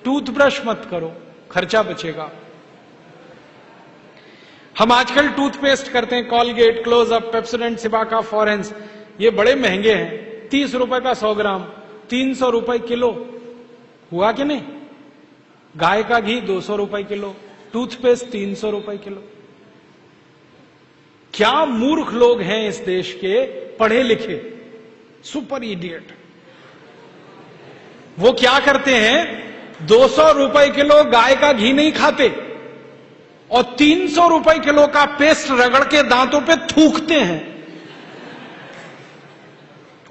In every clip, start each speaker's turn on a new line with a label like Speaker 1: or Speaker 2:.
Speaker 1: Toothbrush मत करो, खर्चा बचेगा। हम आजकल टूथपेस्ट करते हैं, कॉलगेट, क्लोजअप, पेप्सोडेंट, सिबाका, फॉरेंस, ये बड़े महंगे हैं। 30 रुपए का 100 ग्राम, 300 रुपए किलो, हुआ कि नहीं? गाय का घी 200 रुपए किलो, टूथपेस्ट 300 रुपए किलो। क्या मूर्ख लोग हैं इस देश के, पढ़े लिखे, सुपर इडियट। वो क्या करते हैं, 200 रुपए किलो गाय का घी नहीं खाते और 300 रुपए किलो का पेस्ट रगड़ के दांतों पे थूकते हैं।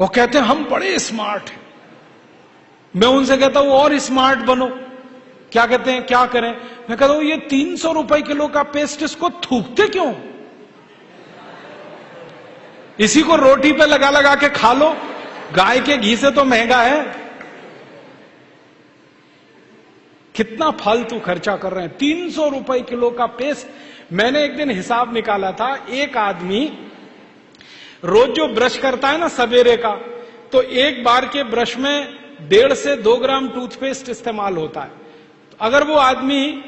Speaker 1: वो कहते हैं हम बड़े स्मार्ट हैं। मैं उनसे कहता हूं और स्मार्ट बनो। क्या कहते हैं, क्या करें? मैं कहता हूं ये 300 रुपए किलो का पेस्ट, इसको थूकते क्यों? इसी को रोटी पे लगा लगा के खा लो, गाय के घी से तो महंगा है। कितना फालतू खर्चा कर रहे हैं। 300 रुपए किलो का पेस्ट। मैंने एक दिन हिसाब निकाला था, एक आदमी रोज जो ब्रश करता है ना सवेरे का, तो एक बार के ब्रश में 1.5 से 2 ग्राम टूथपेस्ट इस्तेमाल होता है। तो अगर वो आदमी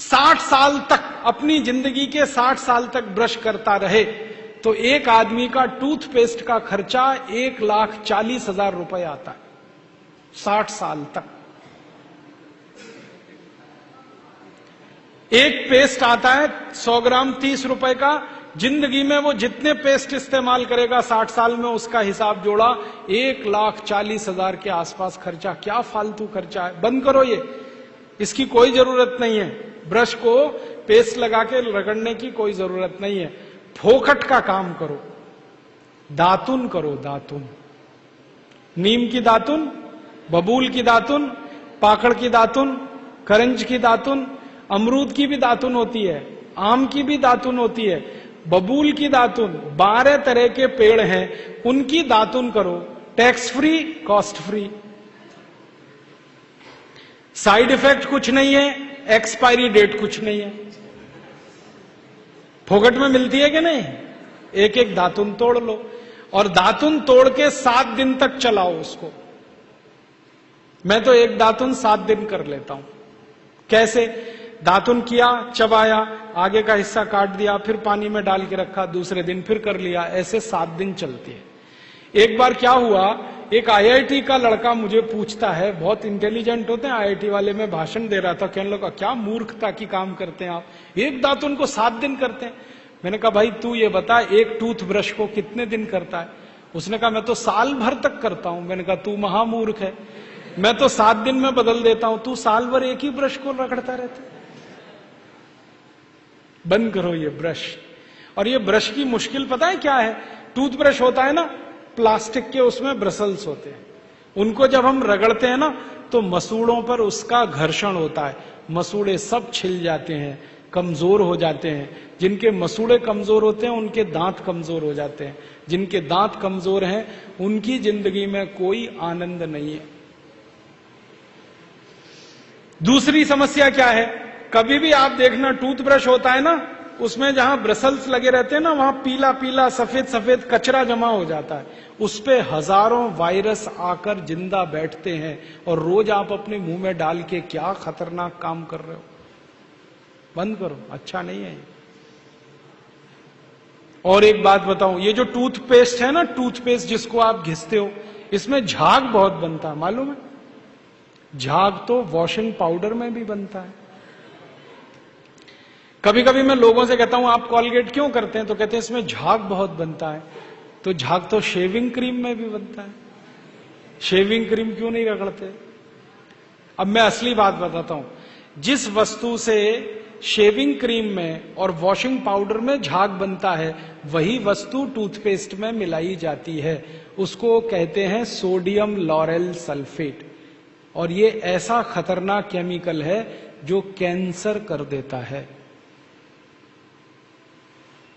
Speaker 1: 60 साल तक, अपनी जिंदगी के 60 साल तक ब्रश करता रहे, तो एक आदमी का टूथपेस्ट का खर्चा 1,40,000 रुपए आता है 60 साल तक। एक पेस्ट आता है 100 ग्राम 30 रुपए का। जिंदगी में वो जितने पेस्ट इस्तेमाल करेगा 60 साल में, उसका हिसाब जोड़ा 1,40,000 के आसपास खर्चा। क्या फालतू खर्चा है, बंद करो ये, इसकी कोई जरूरत नहीं है। ब्रश को पेस्ट लगा के रगड़ने की कोई जरूरत नहीं है। फोकट का काम करो, दातुन करो, दातुन। नीम की दातुन, बबूल की दातुन, पाकड़ की दातुन, करंज की दातुन, अमरूद की भी दातुन होती है, आम की भी दातुन होती है, बबूल की दातुन, 12 तरह के पेड़ हैं, उनकी दातुन करो। Tax free, cost free, side effect कुछ नहीं है, एक्सपायरी डेट कुछ नहीं है। फोकट में मिलती है कि नहीं? एक एक दातुन तोड़ लो और दातुन तोड़ के 7 दिन तक चलाओ उसको। मैं तो एक दातुन 7 दिन कर लेता हूं। कैसे? दातुन किया, चबाया, आगे का हिस्सा काट दिया, फिर पानी में डाल के रखा, दूसरे दिन फिर कर लिया, ऐसे 7 दिन चलती है। एक बार क्या हुआ, एक आईआईटी का लड़का मुझे पूछता है, बहुत इंटेलिजेंट होते हैं आईआईटी वाले, में भाषण दे रहा था, कहने लगा क्या मूर्खता की काम करते हैं आप, एक दातुन को 7 दिन करते हैं। मैंने कहा भाई तू ये बता, एक टूथब्रश को कितने दिन करता है? उसने कहा मैं तो साल भर तक करता हूं। मैंने कहा तू महामूर्ख है, मैं तो 7 दिन में बदल देता हूं, तू साल भर एक ही ब्रश को रगड़ता रहता है। बंद करो ये ब्रश। और ये ब्रश की मुश्किल पता है क्या है? टूथब्रश होता है ना प्लास्टिक के, उसमें ब्रसल्स होते हैं, उनको जब हम रगड़ते हैं ना तो मसूड़ों पर उसका घर्षण होता है, मसूड़े सब छिल जाते हैं, कमजोर हो जाते हैं। जिनके मसूड़े कमजोर होते हैं उनके दांत कमजोर हो जाते हैं, जिनके दांत कमजोर हैं उनकी जिंदगी में कोई आनंद नहीं है। दूसरी समस्या क्या है? कभी भी आप देखना टूथब्रश होता है ना, उसमें जहां ब्रसल्स लगे रहते हैं ना, वहां पीला पीला सफेद सफेद कचरा जमा हो जाता है, उस पे हजारों वायरस आकर जिंदा बैठते हैं और रोज आप अपने मुंह में डाल के क्या खतरनाक काम कर रहे हो। बंद करो, अच्छा नहीं है। और एक बात बताऊं, ये जो टूथपेस्ट है ना, टूथपेस्ट जिसको आप घिसते हो, इसमें झाग बहुत बनता है, मालूम है? झाग तो वॉशिंग पाउडर में भी बनता है। कभी कभी मैं लोगों से कहता हूं आप कॉलगेट क्यों करते हैं, तो कहते हैं इसमें झाग बहुत बनता है। तो झाग तो शेविंग क्रीम में भी बनता है, शेविंग क्रीम क्यों नहीं रगड़ते? अब मैं असली बात बताता हूं, जिस वस्तु से शेविंग क्रीम में और वॉशिंग पाउडर में झाग बनता है, वही वस्तु टूथपेस्ट में मिलाई जाती है। उसको कहते हैं सोडियम लॉरेल सल्फेट, और ये ऐसा खतरनाक केमिकल है जो कैंसर कर देता है।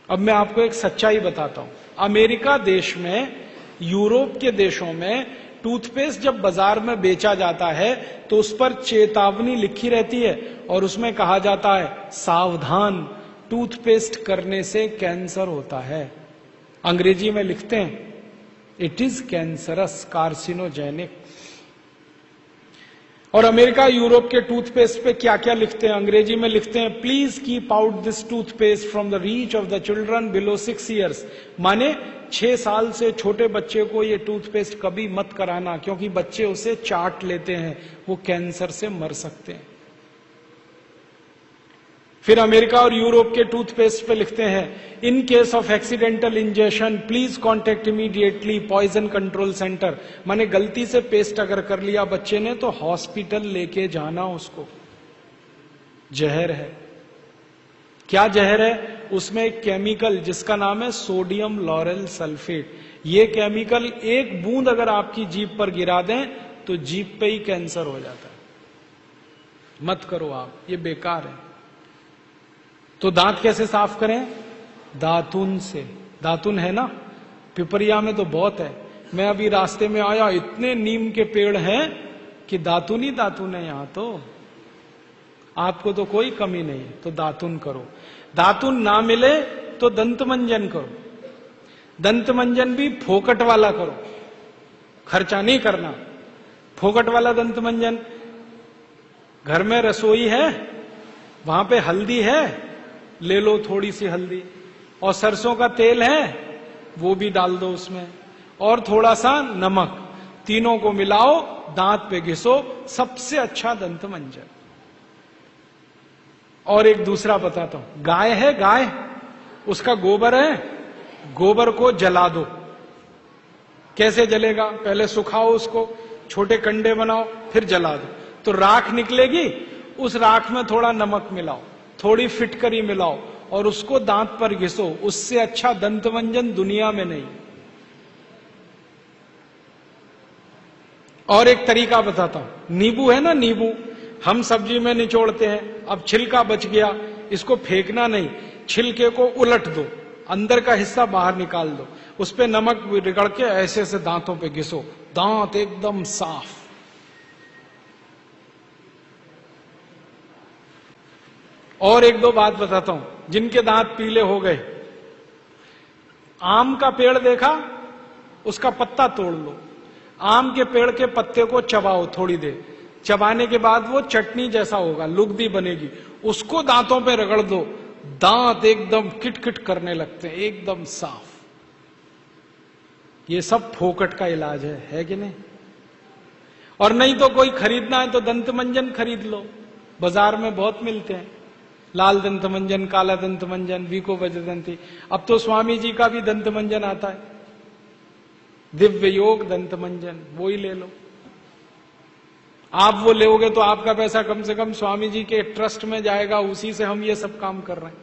Speaker 1: अब मैं आपको एक सच्चाई बताता हूं। अमेरिका देश में, यूरोप के देशों में टूथपेस्ट जब बाजार में बेचा जाता है तो उस पर चेतावनी लिखी रहती है और उसमें कहा जाता है सावधान, टूथपेस्ट करने से कैंसर होता है। अंग्रेजी में लिखते हैं इट इज कैंसरस, कार्सिनोजेनिक। और अमेरिका यूरोप के टूथपेस्ट पे क्या क्या लिखते हैं, अंग्रेजी में लिखते हैं, please keep out this toothpaste from the reach of the children below 6 years. माने 6 साल से छोटे बच्चे को ये टूथपेस्ट कभी मत कराना, क्योंकि बच्चे उसे चाट लेते हैं, वो कैंसर से मर सकते हैं। फिर अमेरिका और यूरोप के टूथपेस्ट पे लिखते हैं, in case of accidental injection please contact immediately poison control centre. माने गलती से पेस्ट अगर कर लिया बच्चे ने तो हॉस्पिटल लेके जाना उसको। जहर है। क्या जहर है? उसमें एक केमिकल जिसका नाम है सोडियम लॉरेल सल्फेट। ये केमिकल एक बूंद अगर आपकी जीभ पर गिरा दें तो जीभ पे ही कैंसर हो जाता है। मत करो आप, ये बेकार है। तो दांत कैसे साफ करें? दातुन से। दातुन है ना, पिपरिया में तो बहुत है। मैं अभी रास्ते में आया, इतने नीम के पेड़ हैं कि दातुन ही दातुन है यहां तो। आपको तो कोई कमी नहीं है, तो दातुन करो। दातुन ना मिले तो दंत मंजन करो। दंत मंजन भी फोकट वाला करो, खर्चा नहीं करना। फोकट वाला दंत मंजन, घर में रसोई है, वहां पे हल्दी है, ले लो थोड़ी सी हल्दी, और सरसों का तेल है वो भी डाल दो उसमें, और थोड़ा सा नमक, तीनों को मिलाओ, दांत पे घिसो, सबसे अच्छा दंत मंजन। और एक दूसरा बताता हूं, गाय है, गाय, उसका गोबर है, गोबर को जला दो। कैसे जलेगा? पहले सुखाओ उसको, छोटे कंडे बनाओ, फिर जला दो, तो राख निकलेगी। उस राख में थोड़ा नमक मिलाओ, थोड़ी फिटकरी मिलाओ, और उसको दांत पर घिसो। उससे अच्छा दंतमंजन दुनिया में नहीं। और एक तरीका बताता हूं, नींबू है ना, नींबू हम सब्जी में निचोड़ते हैं। अब छिलका बच गया, इसको फेंकना नहीं, छिलके को उलट दो, अंदर का हिस्सा बाहर निकाल दो, उस पे नमक रगड़ के ऐसे से दांतों पे घिसो, दांत एकदम साफ। और एक दो बात बताता हूं, जिनके दांत पीले हो गए, आम का पेड़ देखा, उसका पत्ता तोड़ लो, आम के पेड़ के पत्ते को चबाओ थोड़ी देर, चबाने के बाद वो चटनी जैसा होगा, लुगदी बनेगी, उसको दांतों पे रगड़ दो, दांत एकदम किटकिट करने लगते हैं, एकदम साफ। ये सब फोकट का इलाज है कि नहीं? और नहीं तो कोई खरीदना है तो दंत मंजन खरीद लो, बाजार में बहुत मिलते हैं, लाल दंत मंजन, काला दंत मंजन, वीको वज्रदंती। अब तो स्वामी जी का भी दंत मंजन आता है, दिव्य योग दंत मंजन, वो ही ले लो। आप वो लोगे तो आपका पैसा कम से कम स्वामी जी के ट्रस्ट में जाएगा, उसी से हम ये सब काम कर रहे हैं।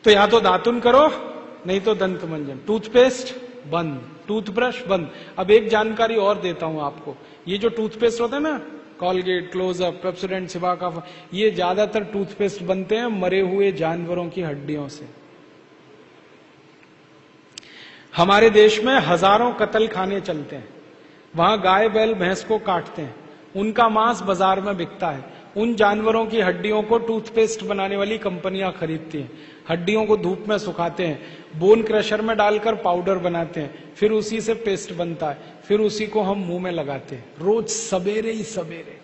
Speaker 1: तो या तो दातुन करो, नहीं तो दंत मंजन। टूथपेस्ट बंद, टूथब्रश बंद। अब एक जानकारी और देता हूं आपको, ये जो टूथपेस्ट होता है ना, कॉलगेट, क्लोजअप, पेप्सोडेंट, सिबाका, ये ज्यादातर टूथपेस्ट बनते हैं मरे हुए जानवरों की हड्डियों से। हमारे देश में हजारों कत्ल खाने चलते हैं, वहां गाय बैल भैंस को काटते हैं, उनका मांस बाजार में बिकता है। उन जानवरों की हड्डियों को टूथपेस्ट बनाने वाली कंपनियां खरीदती हैं, हड्डियों को धूप में सुखाते हैं, बोन क्रशर में डालकर पाउडर बनाते हैं, फिर उसी से पेस्ट बनता है, फिर उसी को हम मुंह में लगाते हैं, रोज सवेरे ही सवेरे।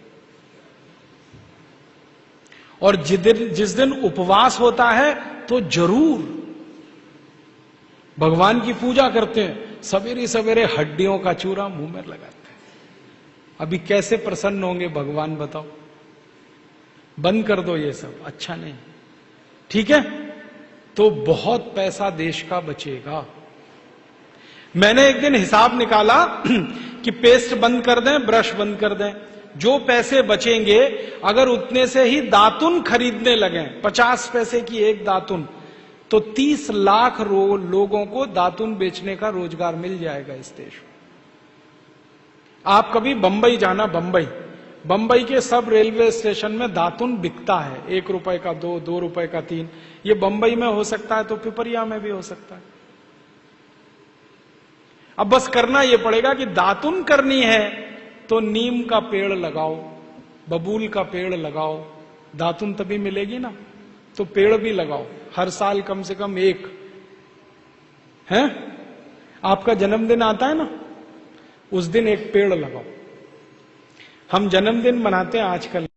Speaker 1: और जिस दिन उपवास होता है तो जरूर भगवान की पूजा करते हैं, सवेरे सवेरे हड्डियों का चूरा मुंह में लगाते हैं। अभी कैसे प्रसन्न होंगे भगवान बताओ? बंद कर दो ये सब, अच्छा नहीं, ठीक है? तो बहुत पैसा देश का बचेगा। मैंने एक दिन हिसाब निकाला कि पेस्ट बंद कर दें, ब्रश बंद कर दें, जो पैसे बचेंगे अगर उतने से ही दातुन खरीदने लगे, 50 पैसे की एक दातुन, तो 30 लाख लोगों को दातुन बेचने का रोजगार मिल जाएगा इस देश में। आप कभी बंबई जाना, बंबई के सब रेलवे स्टेशन में दातुन बिकता है, 1 रुपए का 2, 2 रुपए का 3। ये बंबई में हो सकता है तो पिपरिया में भी हो सकता है। अब बस करना यह पड़ेगा कि दातुन करनी है तो नीम का पेड़ लगाओ, बबूल का पेड़ लगाओ, दातुन तभी मिलेगी ना। तो पेड़ भी लगाओ, हर साल कम से कम एक है। आपका जन्मदिन आता है ना, उस दिन एक पेड़ लगाओ। हम जन्मदिन मनाते हैं आजकल